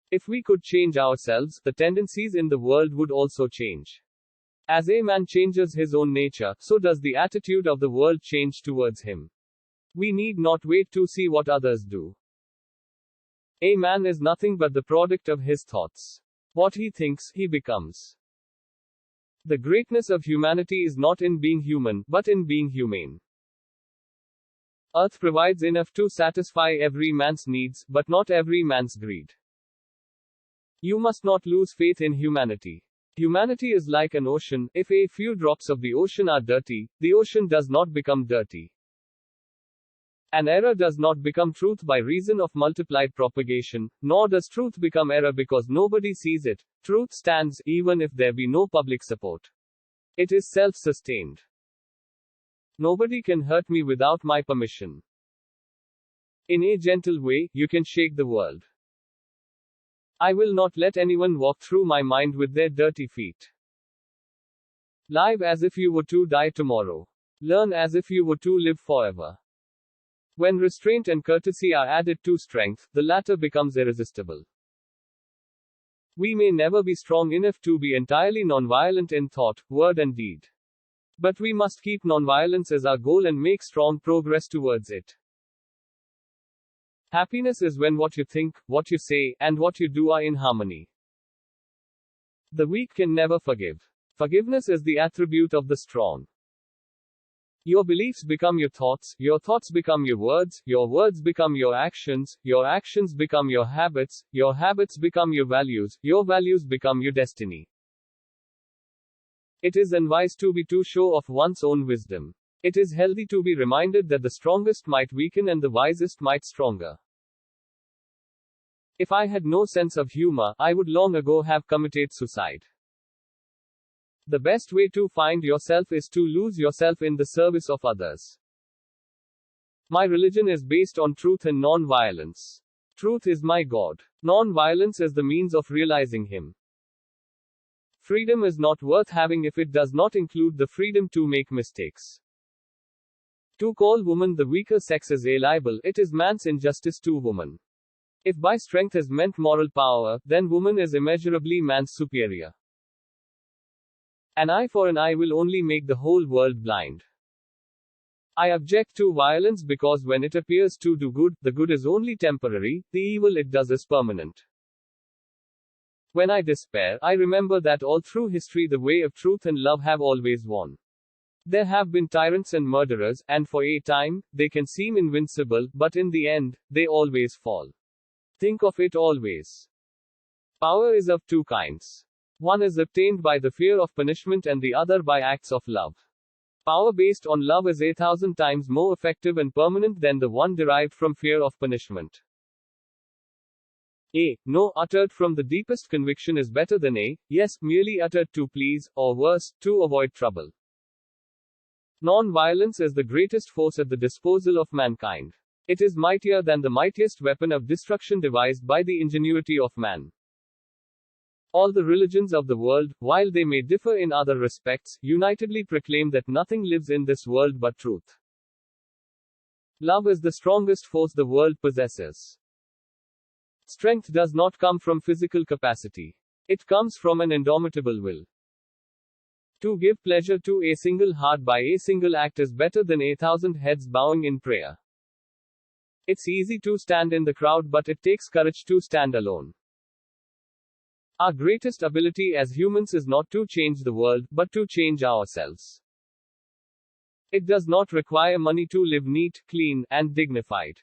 If we could change ourselves, the tendencies in the world would also change. As a man changes his own nature, so does the attitude of the world change towards him. We need not wait to see what others do. A man is nothing but the product of his thoughts. What he thinks, he becomes. The greatness of humanity is not in being human, but in being humane. Earth provides enough to satisfy every man's needs, but not every man's greed. You must not lose faith in humanity. Humanity is like an ocean. If a few drops of the ocean are dirty, the ocean does not become dirty. An error does not become truth by reason of multiplied propagation, nor does truth become error because nobody sees it. Truth stands, even if there be no public support. It is self-sustained. Nobody can hurt me without my permission. In a gentle way, you can shake the world. I will not let anyone walk through my mind with their dirty feet. Live as if you were to die tomorrow. Learn as if you were to live forever. When restraint and courtesy are added to strength, the latter becomes irresistible. We may never be strong enough to be entirely nonviolent in thought, word and deed. But we must keep nonviolence as our goal and make strong progress towards it. Happiness is when what you think, what you say, and what you do are in harmony. The weak can never forgive. Forgiveness is the attribute of the strong. Your beliefs become your thoughts become your words become your actions become your habits become your values become your destiny. It is unwise to be too sure of one's own wisdom. It is healthy to be reminded that the strongest might weaken and the wisest might stronger. If I had no sense of humor, I would long ago have committed suicide. The best way to find yourself is to lose yourself in the service of others. My religion is based on truth and non-violence. Truth is my God. Non-violence is the means of realizing Him. Freedom is not worth having if it does not include the freedom to make mistakes. To call woman the weaker sex is a libel. It is man's injustice to woman. If by strength is meant moral power, then woman is immeasurably man's superior. An eye for an eye will only make the whole world blind. I object to violence because when it appears to do good, the good is only temporary, the evil it does is permanent. When I despair, I remember that all through history the way of truth and love have always won. There have been tyrants and murderers, and for a time, they can seem invincible, but in the end, they always fall. Think of it always. Power is of two kinds. One is obtained by the fear of punishment and the other by acts of love. Power based on love is 1,000 times more effective and permanent than the one derived from fear of punishment. A no uttered from the deepest conviction is better than a yes merely uttered to please, or worse, to avoid trouble. Non-violence is the greatest force at the disposal of mankind. It is mightier than the mightiest weapon of destruction devised by the ingenuity of man. All the religions of the world, while they may differ in other respects, unitedly proclaim that nothing lives in this world but truth. Love is the strongest force the world possesses. Strength does not come from physical capacity. It comes from an indomitable will. To give pleasure to a single heart by a single act is better than 1,000 heads bowing in prayer. It's easy to stand in the crowd, but it takes courage to stand alone. Our greatest ability as humans is not to change the world, but to change ourselves. It does not require money to live neat, clean, and dignified.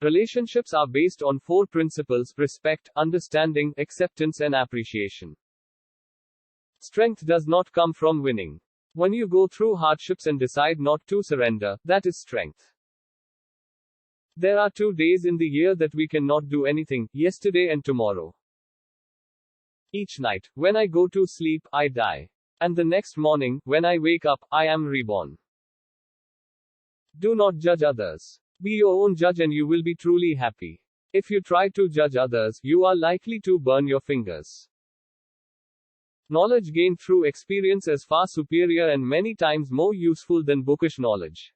Relationships are based on 4 principles: respect, understanding, acceptance, and appreciation. Strength does not come from winning. When you go through hardships and decide not to surrender, that is strength. There are 2 days in the year that we cannot do anything: yesterday and tomorrow. Each night, when I go to sleep, I die. And the next morning, when I wake up, I am reborn. Do not judge others. Be your own judge and you will be truly happy. If you try to judge others, you are likely to burn your fingers. Knowledge gained through experience is far superior and many times more useful than bookish knowledge.